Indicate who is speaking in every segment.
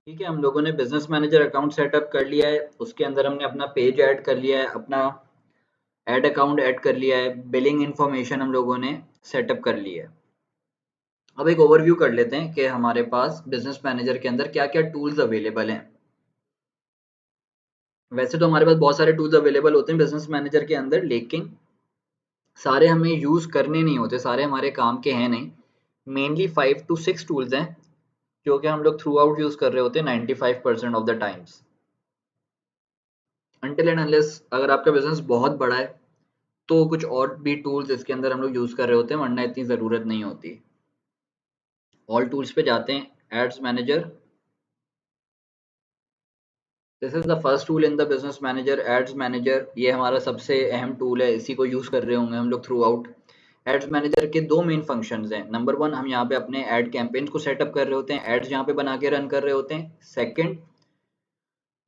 Speaker 1: ठीक है, हम लोगों ने बिजनेस मैनेजर अकाउंट सेटअप कर लिया है। उसके अंदर हमने अपना पेज ऐड कर लिया है, अपना ऐड अकाउंट ऐड कर लिया है, बिलिंग इन्फॉर्मेशन हम लोगों ने सेटअप कर लिया है। अब एक ओवरव्यू कर लेते हैं कि हमारे पास बिजनेस मैनेजर के अंदर क्या क्या टूल्स अवेलेबल हैं। वैसे तो हमारे पास बहुत सारे टूल्स अवेलेबल होते हैं बिजनेस मैनेजर के अंदर, लेकिन सारे हमें यूज करने नहीं होते, सारे हमारे काम के हैं नहीं। मेनली 5 to 6 टूल्स हैं जो कि हम लोग थ्रू आउट यूज कर रहे होते हैं 95% of the times. Until and unless अगर आपका बिजनेस बहुत बड़ा है तो कुछ और भी टूल्स इसके अंदर हम लोग यूज कर रहे होते हैं, वरना इतनी जरूरत नहीं होती। ऑल टूल्स पे जाते हैं, ads manager. This is the first tool in the business manager, ads manager. ये हमारा सबसे अहम टूल है, इसी को यूज कर रहे होंगे हम लोग थ्रू आउट। एड्स मैनेजर के दो मेन फंक्शंस हैं। नंबर वन, हम यहाँ पे अपने एड कैंपेन्स को सेटअप कर रहे होते हैं, एड्स यहाँ पे बना के रन कर रहे होते हैं। सेकंड,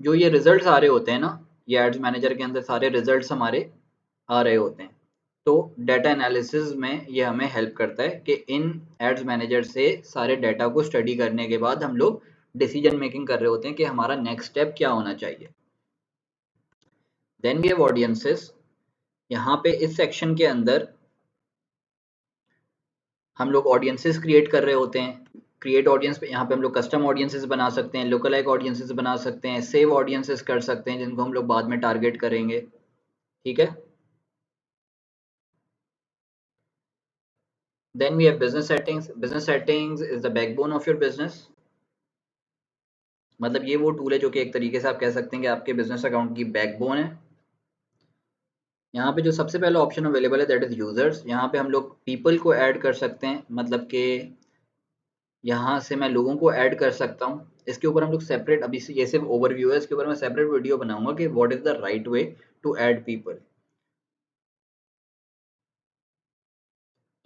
Speaker 1: जो ये रिजल्ट्स आ रहे होते हैं ना, ये एड्स मैनेजर के अंदर सारे रिजल्ट्स हमारे आ रहे होते हैं। तो डाटा एनालिसिस में ये हमें हेल्प करता है कि इन एड्स मैनेजर से सारे डाटा को स्टडी करने के बाद हम लोग डिसीजन मेकिंग कर रहे होते हैं कि हमारा नेक्स्ट स्टेप क्या होना चाहिए। Then we have audiences. यहाँ पे इस सेक्शन के अंदर हम लोग ऑडियंसेस क्रिएट कर रहे होते हैं। क्रिएट ऑडियंस पे यहाँ पे हम लोग कस्टम ऑडियंसेस बना सकते हैं, लोकलाइक ऑडियंसेस बना सकते हैं, सेव ऑडियंसेस कर सकते हैं जिनको हम लोग बाद में टारगेट करेंगे। ठीक है। Then we have business settings. Business settings is the backbone of your business. मतलब ये वो टूल है जो कि एक तरीके से आप कह सकते हैं कि आपके बिजनेस अकाउंट की बैकबोन है। यहाँ पे जो सबसे पहला ऑप्शन अवेलेबल है दैट इज यूजर्स। यहाँ पे हम लोग पीपल को ऐड कर सकते हैं, मतलब कि यहाँ से मैं लोगों को ऐड कर सकता हूँ। इसके ऊपर हम लोग सेपरेट, अभी ये सिर्फ ओवरव्यू है, इसके ऊपर मैं सेपरेट वीडियो बनाऊंगा कि what is the right way to add people.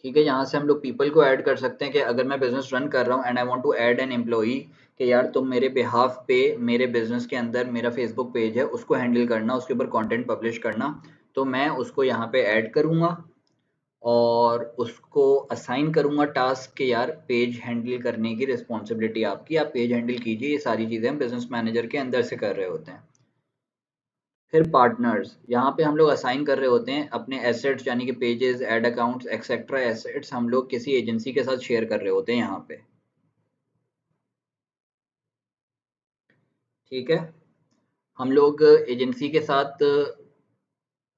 Speaker 1: ठीक है, यहाँ से हम लोग पीपल को ऐड कर सकते हैं कि अगर मैं बिजनेस रन कर रहा हूँ and I want to add an employee, कि यार तुम मेरे बिहाफ पे मेरे बिजनेस के अंदर मेरा फेसबुक पेज है उसको हैंडल करना, उसके ऊपर कंटेंट पब्लिश करना, तो मैं उसको यहाँ पे ऐड करूँगा और उसको असाइन करूँगा टास्क के यार पेज हैंडल करने की रिस्पॉन्सिबिलिटी आपकी, आप पेज हैंडल कीजिए। ये सारी चीज़ें हम बिजनेस मैनेजर के अंदर से कर रहे होते हैं। फिर पार्टनर्स, यहाँ पे हम लोग असाइन कर रहे होते हैं अपने एसेट्स, यानी कि pages, ad accounts etcetera assets हम लोग किसी एजेंसी के साथ शेयर कर रहे होते हैं यहाँ पे। ठीक है, हम लोग एजेंसी के साथ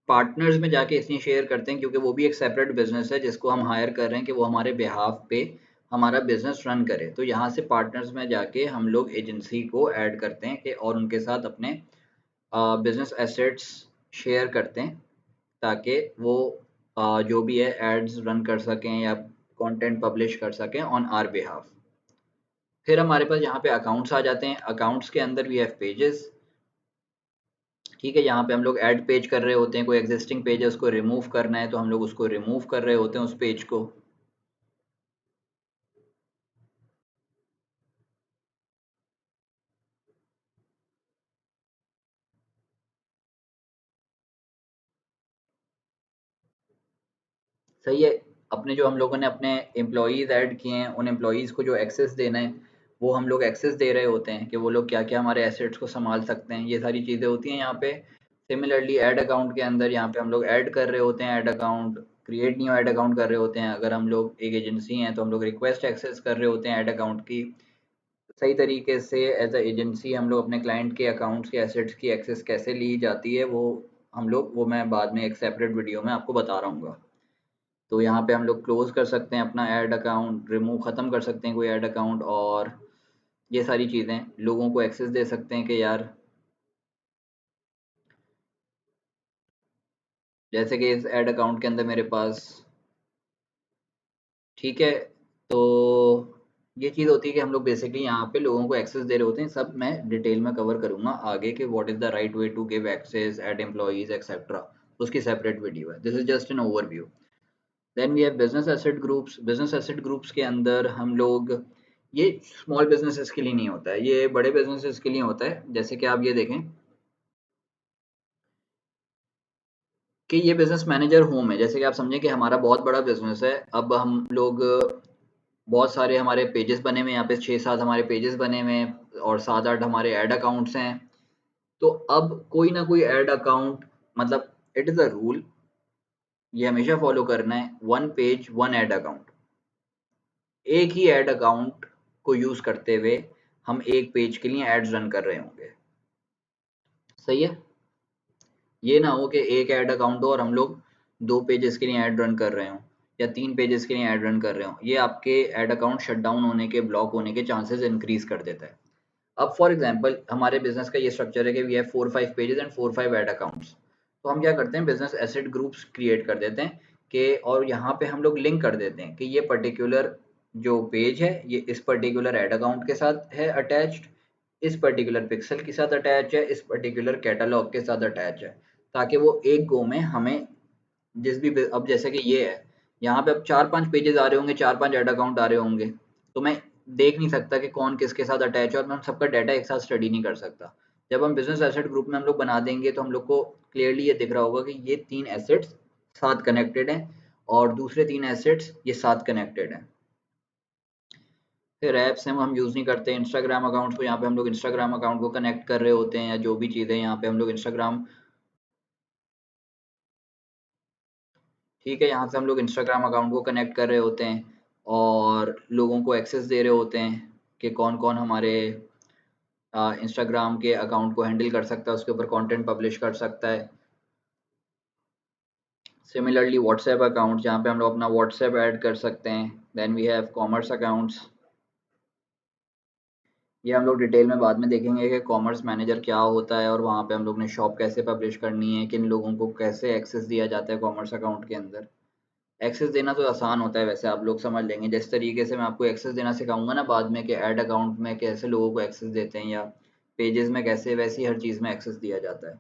Speaker 1: पार्टनर्स में जाके इसलिए शेयर करते हैं क्योंकि वो भी एक सेपरेट बिजनेस है जिसको हम हायर कर रहे हैं कि वो हमारे बिहाफ पे हमारा बिजनेस रन करे। तो यहाँ से पार्टनर्स में जाके हम लोग एजेंसी को ऐड करते हैं कि और उनके साथ अपने बिजनेस एसेट्स शेयर करते हैं ताकि वो जो भी है एड्स रन कर सकें या कंटेंट पब्लिश कर सकें ऑन आर बिहाफ। फिर हमारे पास यहाँ पे अकाउंट्स आ जाते हैं। अकाउंट्स के अंदर वी हैव पेजेस। ठीक है, यहाँ पे हम लोग ऐड पेज कर रहे होते हैं, कोई एग्जिस्टिंग पेज है उसको रिमूव करना है तो हम लोग उसको रिमूव कर रहे होते हैं उस पेज को। सही है। अपने जो हम लोगों ने अपने एम्प्लॉयज़ ऐड किए हैं उन एम्प्लॉयज़ को जो एक्सेस देना है वो हम लोग एक्सेस दे रहे होते हैं कि वो लोग क्या क्या हमारे एसेट्स को संभाल सकते हैं, ये सारी चीज़ें होती हैं यहाँ पे। सिमिलरली ऐड अकाउंट के अंदर यहाँ पे हम लोग ऐड कर रहे होते हैं, add account create new add account कर रहे होते हैं। अगर हम लोग एक एजेंसी हैं तो हम लोग रिक्वेस्ट एक्सेस कर रहे होते हैं ऐड अकाउंट की। सही तरीके से एज अ एजेंसी हम लोग अपने क्लाइंट के अकाउंट्स के एसेट्स की एक्सेस कैसे ली जाती है वो मैं बाद में एक सेपरेट वीडियो में आपको बता रहा हूँ। तो यहाँ पे हम लोग क्लोज कर सकते हैं अपना ऐड अकाउंट, रिमूव ख़त्म कर सकते हैं कोई ऐड अकाउंट, और ये सारी चीज़ें लोगों को एक्सेस दे सकते हैं कि यार जैसे कि इस ऐड अकाउंट के अंदर मेरे पास, ठीक है, तो ये चीज़ होती है कि हम लोग बेसिकली यहाँ पे लोगों को एक्सेस दे रहे होते हैं। सब मैं डिटेल में कवर करूँगा आगे कि what is the right way to give access, add employees etcetera, उसकी सेपरेट वीडियो है। This is just an overview. Then we have business asset groups. Business asset groups के अंदर हम लोग, ये स्मॉल बिजनेसेस के लिए नहीं होता है, ये बड़े बिजनेसेस के लिए होता है। जैसे कि आप ये देखें कि ये बिजनेस मैनेजर होम है, जैसे कि आप समझें कि हमारा बहुत बड़ा बिजनेस है। अब हम लोग बहुत सारे हमारे पेजेस बने हुए हैं, यहाँ पे 6-7 हमारे पेजेस बने हुए हैं और 7-8 हमारे ऐड अकाउंट्स हैं। तो अब कोई ना कोई ऐड अकाउंट, मतलब इट इज़ अ रूल, ये हमेशा फॉलो करना है, 1 पेज 1 ऐड अकाउंट। एक ही ऐड अकाउंट को यूज़ करते हुए हम एक पेज के लिए एड्स रन कर रहे होंगे। सही है? ये ना हो कि एक ऐड अकाउंट हो और हम लोग 2 पेजेस के लिए ऐड रन कर रहे हों या 3 पेजेस के लिए ऐड रन कर रहे हों। ये आपके ऐड अकाउंट शट डाउन होने के, ब्लॉक होने के चांसेस इंक्रीज़ कर देता है। अब फॉर एग्जांपल हमारे बिज़नेस का ये स्ट्रक्चर है कि we have 4-5 pages and 4-5 ad accounts. तो हम क्या करते हैं, बिज़नेस एसेट ग्रुप्स क्रिएट कर देते हैं कि, और यहाँ पे हम लोग लिंक कर देते हैं कि ये पर्टिकुलर जो पेज है ये इस पर्टिकुलर ऐड अकाउंट के साथ है अटैच्ड, इस पर्टिकुलर पिक्सल के साथ अटैच है, इस पर्टिकुलर कैटलॉग के साथ अटैच है, ताकि वो एक गो में हमें जिस भी, अब जैसे कि ये है, यहाँ पे अब 4-5 पेजेस आ रहे होंगे, 4-5 ऐड अकाउंट आ रहे होंगे, तो मैं देख नहीं सकता कि कौन किसके साथ अटैच है और मैं उन सबका डाटा एक साथ स्टडी नहीं कर सकता। जब हम बिजनेस एसेट ग्रुप में हम लोग बना देंगे तो हम लोग को क्लियरली ये दिख रहा होगा कि ये 3 एसेट्स साथ कनेक्टेड हैं और दूसरे 3 एसेट्स ये साथ कनेक्टेड हैं। फिर ऐप्स हैं वो हम यूज़ नहीं करते, इंस्टाग्राम अकाउंट्स को यहाँ पे हम लोग इंस्टाग्राम अकाउंट को कनेक्ट कर रहे होते हैं, या जो भी चीज़ें यहाँ पे हम लोग इंस्टाग्राम, ठीक है, यहाँ से हम लोग इंस्टाग्राम अकाउंट को कनेक्ट कर रहे होते हैं और लोगों को एक्सेस दे रहे होते हैं कि कौन कौन हमारे इंस्टाग्राम के अकाउंट को हैंडल कर सकता है, उसके ऊपर कंटेंट पब्लिश कर सकता है। सिमिलरली व्हाट्सएप अकाउंट, जहाँ पे हम लोग अपना व्हाट्सएप ऐड कर सकते हैं। Then we have commerce accounts, ये हम लोग डिटेल में बाद में देखेंगे कि कॉमर्स मैनेजर क्या होता है और वहाँ पे हम लोग ने शॉप कैसे पब्लिश करनी है, किन लोगों को कैसे एक्सेस दिया जाता है कॉमर्स अकाउंट के अंदर। एक्सेस देना तो आसान होता है, वैसे आप लोग समझ लेंगे, जिस तरीके से मैं आपको एक्सेस देना सिखाऊंगा ना बाद में कि ऐड अकाउंट में कैसे लोगों को एक्सेस देते हैं या पेजेस में कैसे, वैसी हर चीज़ में एक्सेस दिया जाता है।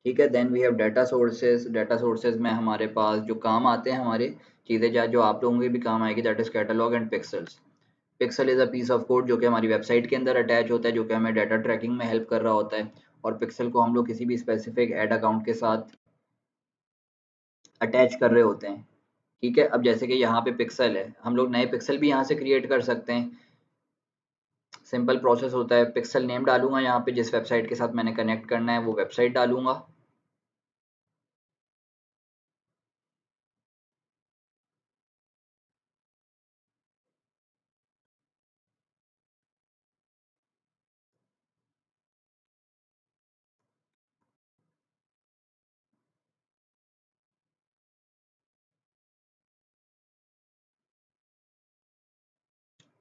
Speaker 1: ठीक है, then we have data sources. Data sources में हमारे पास जो काम आते हैं हमारे चीज़ें, जो आप लोगों के भी काम आएगी, that is catalogue and pixels. Pixel is a piece of code जो कि हमारी वेबसाइट के अंदर अटैच होता है, जो कि हमें डाटा ट्रैकिंग में हेल्प कर रहा होता है, और पिक्सल को हम लोग किसी भी स्पेसिफिक ऐड अकाउंट के साथ अटैच कर रहे होते हैं। ठीक है, अब जैसे कि यहाँ पे पिक्सल है, हम लोग नए पिक्सल भी यहाँ से क्रिएट कर सकते हैं। सिंपल प्रोसेस होता है, पिक्सल नेम डालूंगा यहाँ पे, जिस वेबसाइट के साथ मैंने कनेक्ट करना है वो वेबसाइट डालूंगा।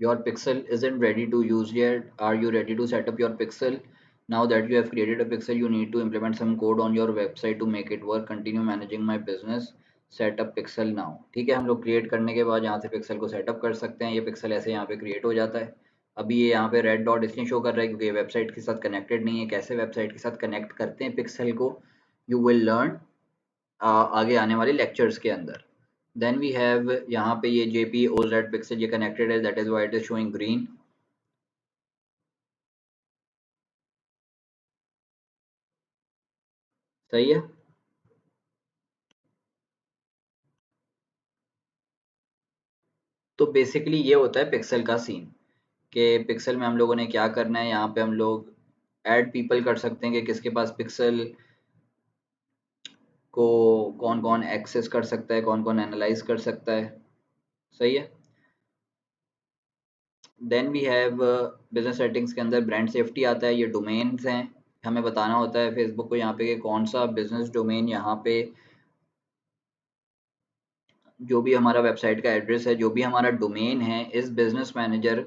Speaker 1: Your pixel isn't ready to use yet. Are you ready to set up your pixel? Now that you have created a pixel, you need to implement some code on your website to make it work. Continue managing my business. Set up pixel now. ठीक है, हम लोग create करने के बाद यहाँ से pixel को सेटअप कर सकते हैं। ये पिक्सल ऐसे यहाँ पे क्रिएट हो जाता है। अभी ये यहाँ पे रेड डॉट इसलिए शो कर रहा है क्योंकि ये वेबसाइट के साथ कनेक्टेड नहीं है। कैसे वेबसाइट के साथ कनेक्ट करते हैं पिक्सल को, यू विल लर्न आगे आने वाले लेक्चर्स के अंदर। देन वी हैव यहाँ पे ये जेपी ओजेड पिक्सल, ये कनेक्टेड है, that is why it is showing green. सही है। तो बेसिकली ये होता है पिक्सल का सीन, कि पिक्सल में हम लोगों ने क्या करना है, यहाँ पे हम लोग ऐड पीपल कर सकते हैं कि किसके पास पिक्सल को कौन कौन एक्सेस कर सकता है, कौन कौन एनालाइज कर सकता है। सही है। Then we have business settings के अंदर ब्रांड सेफ्टी आता है, ये डोमेन्स हैं, हमें बताना होता है फेसबुक को यहाँ पे कि कौन सा बिजनेस डोमेन, यहाँ पे जो भी हमारा वेबसाइट का एड्रेस है, जो भी हमारा डोमेन है, इस बिजनेस मैनेजर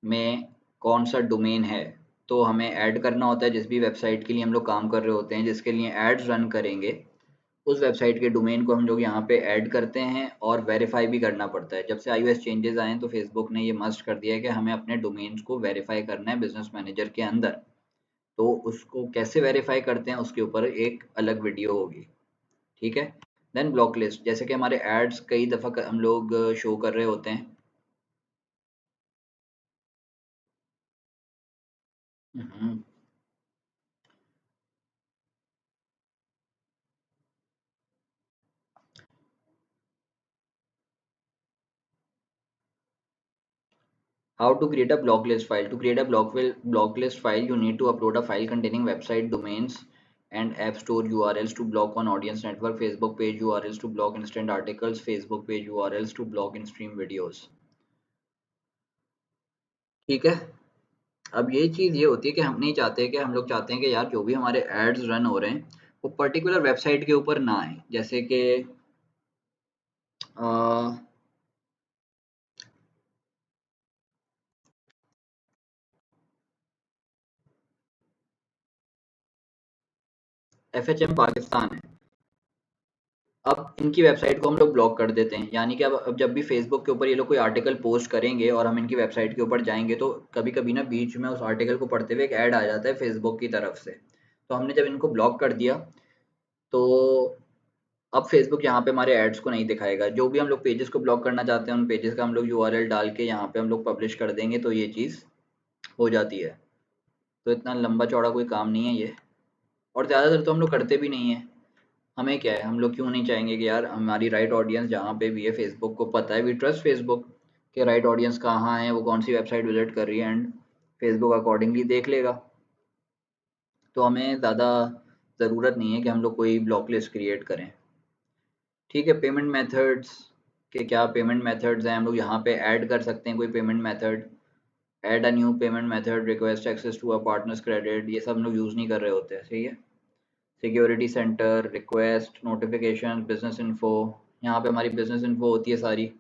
Speaker 1: में कौन सा डोमेन है, तो हमें ऐड करना होता है। जिस भी वेबसाइट के लिए हम लोग काम कर रहे होते हैं, जिसके लिए एड्स रन करेंगे, उस वेबसाइट के डोमेन को हम लोग यहाँ पे ऐड करते हैं और वेरीफाई भी करना पड़ता है। जब से iOS चेंजेस आए हैं तो फेसबुक ने ये मस्ट कर दिया है कि हमें अपने डोमेन्स को वेरीफाई करना है बिजनेस मैनेजर के अंदर। तो उसको कैसे वेरीफाई करते हैं उसके ऊपर एक अलग वीडियो होगी। ठीक है। देन ब्लॉक लिस्ट, जैसे कि हमारे एड्स कई दफ़ा हम लोग शो कर रहे होते हैं। हम्म, How to create a block list file. To create a block list file, you need to upload a file containing website domains and app store URLs to block on audience network, Facebook page URLs to block instant articles, Facebook page URLs to block in stream videos. ठीक है। अब ये चीज़ ये होती है कि हम नहीं चाहते, कि हम लोग चाहते हैं कि यार जो भी हमारे एड्स रन हो रहे हैं वो पर्टिकुलर वेबसाइट के ऊपर ना आए, जैसे कि FHM पाकिस्तान है। अब इनकी वेबसाइट को हम लोग ब्लॉक कर देते हैं, यानी कि अब जब भी फेसबुक के ऊपर ये लोग कोई आर्टिकल पोस्ट करेंगे और हम इनकी वेबसाइट के ऊपर जाएंगे तो कभी कभी ना बीच में उस आर्टिकल को पढ़ते हुए एक ऐड आ जाता है फेसबुक की तरफ से। तो हमने जब इनको ब्लॉक कर दिया तो अब फेसबुक यहाँ पे हमारे एड्स को नहीं दिखाएगा। जो भी हम लोग पेजेस को ब्लॉक करना चाहते हैं उन पेजेस का हम लोग URL डाल के यहाँ पे हम लोग पब्लिश कर देंगे तो ये चीज़ हो जाती है। तो इतना लंबा चौड़ा कोई काम नहीं है ये, और ज़्यादातर तो हम लोग करते भी नहीं है। हमें क्या है, हम लोग क्यों नहीं चाहेंगे कि यार हमारी राइट ऑडियंस जहाँ पे भी है, फेसबुक को पता है, वी ट्रस्ट फेसबुक के राइट ऑडियंस कहाँ है, वो कौन सी वेबसाइट विजिट कर रही है, एंड फेसबुक अकॉर्डिंगली देख लेगा। तो हमें ज़्यादा ज़रूरत नहीं है कि हम लोग कोई ब्लॉक लिस्ट क्रिएट करें। ठीक है, पेमेंट मेथड्स के क्या पेमेंट मेथड्स हैं, हम लोग यहाँ पे ऐड कर सकते हैं कोई payment method. Add a new payment method, request access to a partners credit, ये सब हम लोग यूज़ नहीं कर रहे होते हैं। सही है। Security centre, request, notification, business info, यहाँ पे हमारी बिजनेस इन्फो होती है सारी।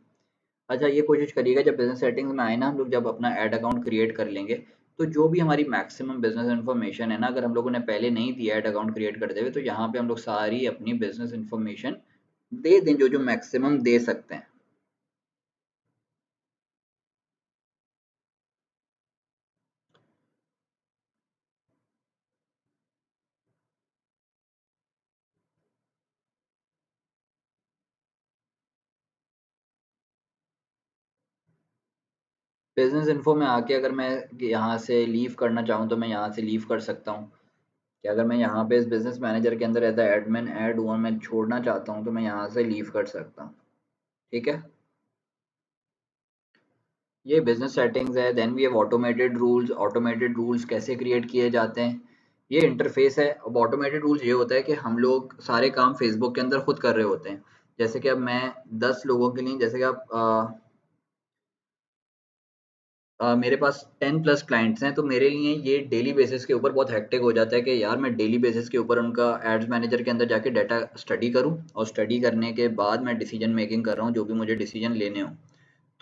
Speaker 1: अच्छा, ये कोशिश करिएगा जब बिजनेस सेटिंग्स में आए ना, हम लोग जब अपना ऐड अकाउंट क्रिएट कर लेंगे तो जो भी हमारी मैक्सिमम बिजनेस इन्फॉर्मेशन है ना, अगर हम लोगों ने पहले नहीं दिया ऐड अकाउंट क्रिएट करते हुए, तो यहाँ पे हम लोग सारी अपनी बिजनेस इन्फॉर्मेशन दे दें, जो जो मैक्सिमम दे सकते हैं। बिजनेस इन्फो में आके अगर मैं यहाँ से लीव करना चाहूँ तो मैं यहाँ से लीव कर सकता हूँ, कि अगर मैं यहाँ पे इस बिजनेस मैनेजर के अंदर एज एडमिन ऐड हुआ मैं छोड़ना चाहता हूँ तो मैं यहाँ से लीव कर सकता हूँ। ठीक है, ये बिजनेस सेटिंग्स है। Then we have automated rules. Automated rules कैसे क्रिएट किए जाते हैं, ये इंटरफेस है। अब ऑटोमेटेड रूल्स ये होता है कि हम लोग सारे काम फेसबुक के अंदर खुद कर रहे होते हैं। जैसे कि अब मैं 10 लोगों के लिए, जैसे कि आप मेरे पास 10+ क्लाइंट्स हैं, तो मेरे लिए ये डेली बेसिस के ऊपर बहुत हेक्टिक हो जाता है कि यार मैं डेली बेसिस के ऊपर उनका एड्स मैनेजर के अंदर जाके डाटा स्टडी करूं, और स्टडी करने के बाद मैं डिसीजन मेकिंग कर रहा हूं, जो भी मुझे डिसीजन लेने हो।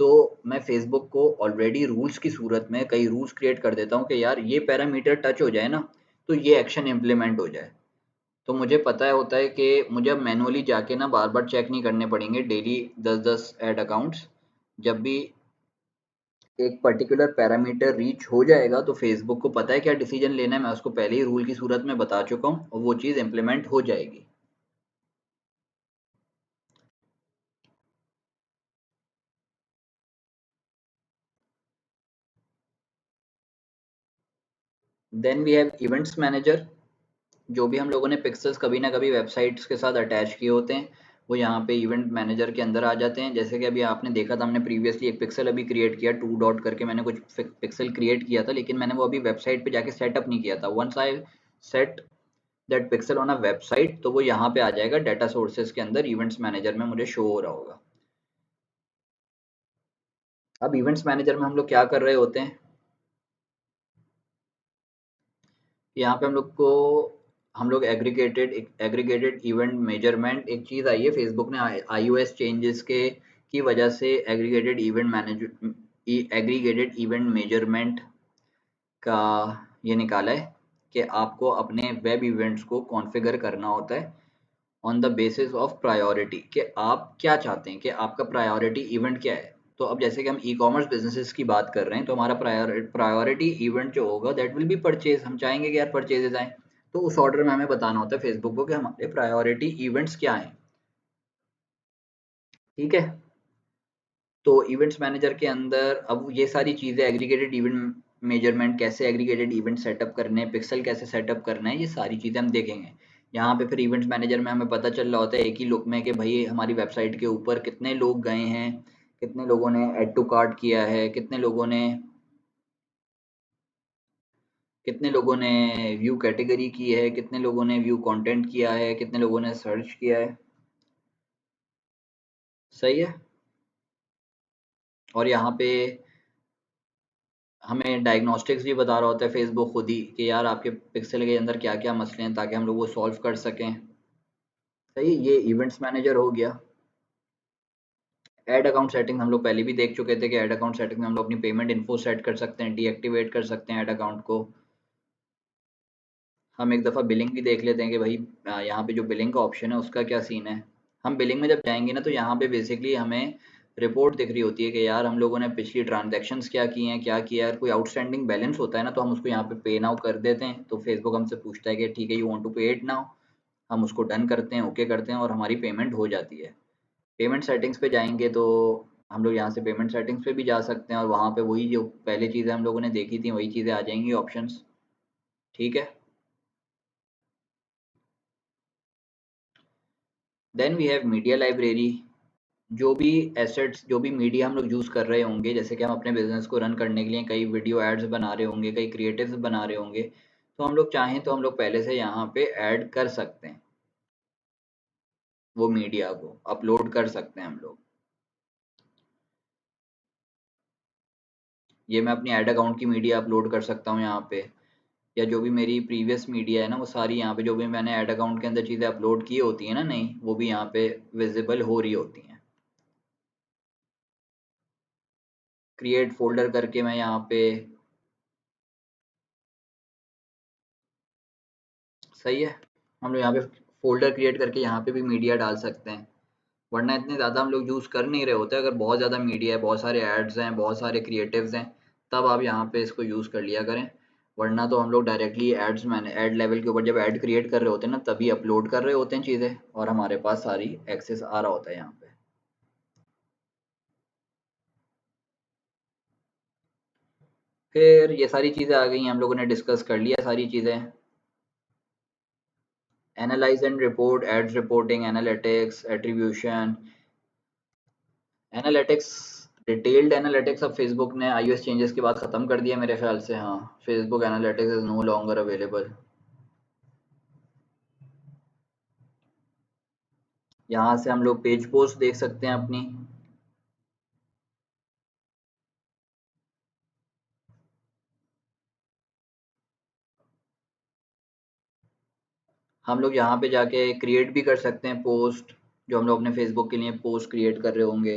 Speaker 1: तो मैं फेसबुक को ऑलरेडी रूल्स की सूरत में कई रूल्स क्रिएट कर देता हूँ कि यार ये पैरामीटर टच हो जाए ना तो ये एक्शन इम्प्लीमेंट हो जाए। तो मुझे पता है होता है कि मुझे अब मैनुअली जाके ना बार बार चेक नहीं करने पड़ेंगे डेली 10-10 ऐड अकाउंट्स। जब भी एक पर्टिकुलर पैरामीटर रीच हो जाएगा तो फेसबुक को पता है क्या डिसीजन लेना है, मैं उसको पहले ही रूल की सूरत में बता चुका हूँ और वो चीज़ इम्प्लीमेंट हो जाएगी। Then we have events manager. जो भी हम लोगों ने पिक्सेल्स कभी ना कभी वेबसाइट्स के साथ अटैच किए होते हैं वो यहाँ पे इवेंट मैनेजर के अंदर आ जाते हैं। जैसे कि अभी आपने देखा था, हमने प्रीवियसली एक पिक्सल अभी क्रिएट किया, 2 डॉट करके मैंने कुछ पिक्सल क्रिएट किया था, लेकिन मैंने वो अभी वेबसाइट पे जाके सेटअप नहीं किया था। Once I set that pixel on a website तो वो यहाँ पे आ जाएगा, डाटा सोर्सेज के अंदर इवेंट्स मैनेजर में मुझे शो हो रहा होगा। अब इवेंट्स मैनेजर में हम लोग क्या कर रहे होते हैं, यहाँ पे हम लोग एग्रीगेटेड इवेंट मेजरमेंट, एक चीज़ आई है फेसबुक ने iOS चेंजेस के की वजह से एग्रीगेटेड इवेंट मेजरमेंट का ये निकाला है कि आपको अपने वेब इवेंट्स को कॉन्फ़िगर करना होता है on the basis of priority, कि आप क्या चाहते हैं, कि आपका प्रायोरिटी इवेंट क्या है। तो अब जैसे कि हम ई कॉमर्स बिजनेसेस की बात कर रहे हैं तो हमारा प्रायोरिटी इवेंट जो होगा दैट विल बी परचेज। हम चाहेंगे कि यार परचेजेस आए, तो उस ऑर्डर में हमें बताना होता है फेसबुक को कि हमारे प्रायोरिटी इवेंट्स क्या हैं। ठीक है, तो इवेंट्स मैनेजर के अंदर अब ये सारी चीज़ें, एग्रीगेटेड इवेंट मेजरमेंट, कैसे एग्रीगेटेड इवेंट सेटअप करने हैं, पिक्सल कैसे सेटअप करना है, ये सारी चीज़ें हम देखेंगे। यहाँ पे फिर इवेंट्स मैनेजर में हमें पता चल रहा होता है एक ही लुक में कि भाई हमारी वेबसाइट के ऊपर कितने लोग गए हैं, कितने लोगों ने ऐड टू कार्ट किया है, कितने लोगों ने व्यू कैटेगरी की है, कितने लोगों ने व्यू कंटेंट किया है, कितने लोगों ने सर्च किया है। सही है। और यहाँ पे हमें डायग्नोस्टिक्स भी बता रहा होता है फेसबुक खुद ही कि यार आपके पिक्सल के अंदर क्या क्या मसले हैं, ताकि हम लोग वो सॉल्व कर सकें। सही, ये इवेंट्स मैनेजर हो गया। ऐड अकाउंट सेटिंग हम लोग पहले भी देख चुके थे कि ऐड अकाउंट सेटिंग में हम लोग अपनी पेमेंट इन्फो सेट कर सकते हैं, डीएक्टिवेट कर सकते हैं ऐड अकाउंट को। हम एक दफ़ा बिलिंग भी देख लेते हैं कि भाई यहाँ पे जो बिलिंग का ऑप्शन है उसका क्या सीन है। हम बिलिंग में जब जाएंगे ना, तो यहाँ पे बेसिकली हमें रिपोर्ट दिख रही होती है कि यार हम लोगों ने पिछली ट्रांजैक्शंस क्या की हैं, क्या किया है। कोई आउटस्टैंडिंग बैलेंस होता है ना, तो हम उसको यहाँ पे पे नाउ कर देते हैं, तो फेसबुक हमसे पूछता है कि ठीक है, यू वांट टू पे इट नाउ। हम उसको डन करते हैं, ओके करते हैं, और हमारी पेमेंट हो जाती है। पेमेंट सेटिंग्स पे जाएंगे तो हम लोग यहाँ से पेमेंट सेटिंग्स पे भी जा सकते हैं, और वहाँ पे वही जो पहले चीज़ें हम लोगों ने देखी थी वही चीज़ें आ जाएंगी, ऑप्शंस। ठीक है। Then we have media library. जो भी एसेट्स, जो भी मीडिया हम लोग यूज़ कर रहे होंगे, जैसे कि हम अपने बिजनेस को रन करने के लिए कई वीडियो एड्स बना रहे होंगे, कई क्रिएटिव्स बना रहे होंगे, तो हम लोग चाहें तो हम लोग पहले से यहाँ पे ऐड कर सकते हैं, वो मीडिया को अपलोड कर सकते हैं हम लोग। ये मैं अपनी ऐड अकाउंट की मीडिया अपलोड कर सकता हूँ यहाँ पे, या जो भी मेरी प्रीवियस मीडिया है ना, वो सारी यहाँ पे जो भी मैंने ऐड अकाउंट के अंदर चीज़ें अपलोड की होती हैं ना, नहीं, वो भी यहाँ पे विजिबल हो रही होती हैं। क्रिएट फोल्डर करके मैं यहाँ पे, सही है, हम लोग यहाँ पे फोल्डर क्रिएट करके यहाँ पे भी मीडिया डाल सकते हैं। वरना इतने ज़्यादा हम लोग यूज़ कर नहीं रहे होते। अगर बहुत ज़्यादा मीडिया है, बहुत सारे एड्स हैं, बहुत सारे क्रिएटिव्स हैं, तब आप यहाँ पे इसको यूज़ कर लिया करें। वरना तो हम लोग डायरेक्टली एड्स मैंने ऐड लेवल के ऊपर जब ऐड क्रिएट कर रहे होते हैं ना, तभी अपलोड कर रहे होते हैं चीज़ें, और हमारे पास सारी एक्सेस आ रहा होता है यहाँ पे। फिर ये सारी चीज़ें आ गई हैं, हम लोगों ने डिस्कस कर लिया सारी चीज़ें। Analyse and report, ads reporting, analytics, attribution. Analytics, detailed analytics अब फेसबुक ने iOS चेंजेस के बाद ख़त्म कर दिया मेरे ख्याल से। हाँ, Facebook analytics is no longer available. यहाँ से हम लोग पेज पोस्ट देख सकते हैं अपनी। हम लोग यहाँ पे जाके क्रिएट भी कर सकते हैं पोस्ट, जो हम लोग अपने फेसबुक के लिए पोस्ट क्रिएट कर रहे होंगे।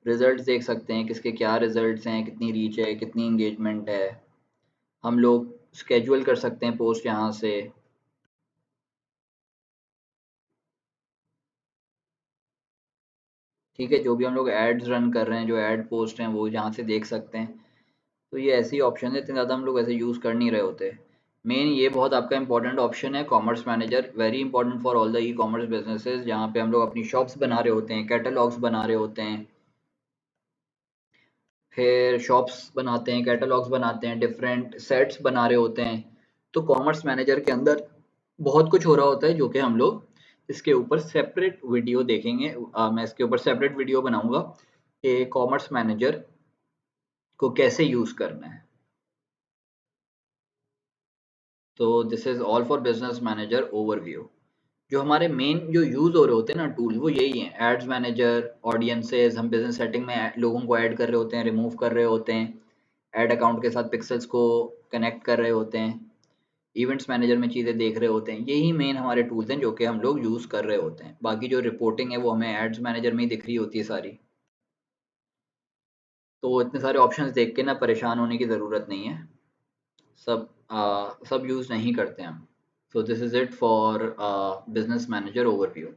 Speaker 1: रिजल्ट्स देख सकते हैं, किसके क्या रिजल्ट्स हैं, कितनी रीच है, कितनी इंगेजमेंट है। हम लोग स्केड्यूल कर सकते हैं पोस्ट यहाँ से। ठीक है, जो भी हम लोग एड्स रन कर रहे हैं, जो एड पोस्ट हैं, वो यहाँ से देख सकते हैं। तो ये ऐसी ऑप्शन है, इतने ज़्यादा हम लोग ऐसे यूज़ कर नहीं रहे होते। मेन ये बहुत आपका इंपॉर्टेंट ऑप्शन है, commerce manager, very important for all the e commerce businesses, जहाँ पे हम लोग अपनी शॉप्स बना रहे होते हैं, कैटलॉग्स बना रहे होते हैं। फिर शॉप्स बनाते हैं, कैटलॉग्स बनाते हैं, डिफरेंट सेट्स बना रहे होते हैं। तो कॉमर्स मैनेजर के अंदर बहुत कुछ हो रहा होता है, जो कि हम लोग इसके ऊपर सेपरेट वीडियो देखेंगे। मैं इसके ऊपर सेपरेट वीडियो बनाऊंगा कि कॉमर्स मैनेजर को कैसे यूज़ करना है। तो this is all for business manager overview. जो हमारे मेन जो यूज़ हो रहे होते हैं ना टूल, वो यही हैं, एड्स मैनेजर, ऑडियंसेस, हम बिजनेस सेटिंग में लोगों को ऐड कर रहे होते हैं, रिमूव कर रहे होते हैं, ऐड अकाउंट के साथ पिक्सल्स को कनेक्ट कर रहे होते हैं, इवेंट्स मैनेजर में चीज़ें देख रहे होते हैं। यही मेन हमारे टूल्स हैं जो कि हम लोग यूज़ कर रहे होते हैं। बाकी जो रिपोर्टिंग है वो हमें एड्स मैनेजर में ही दिख रही होती है सारी। तो इतने सारे ऑप्शंस देख के ना परेशान होने की ज़रूरत नहीं है। सब यूज़ नहीं करते हम। So this is it for business manager overview.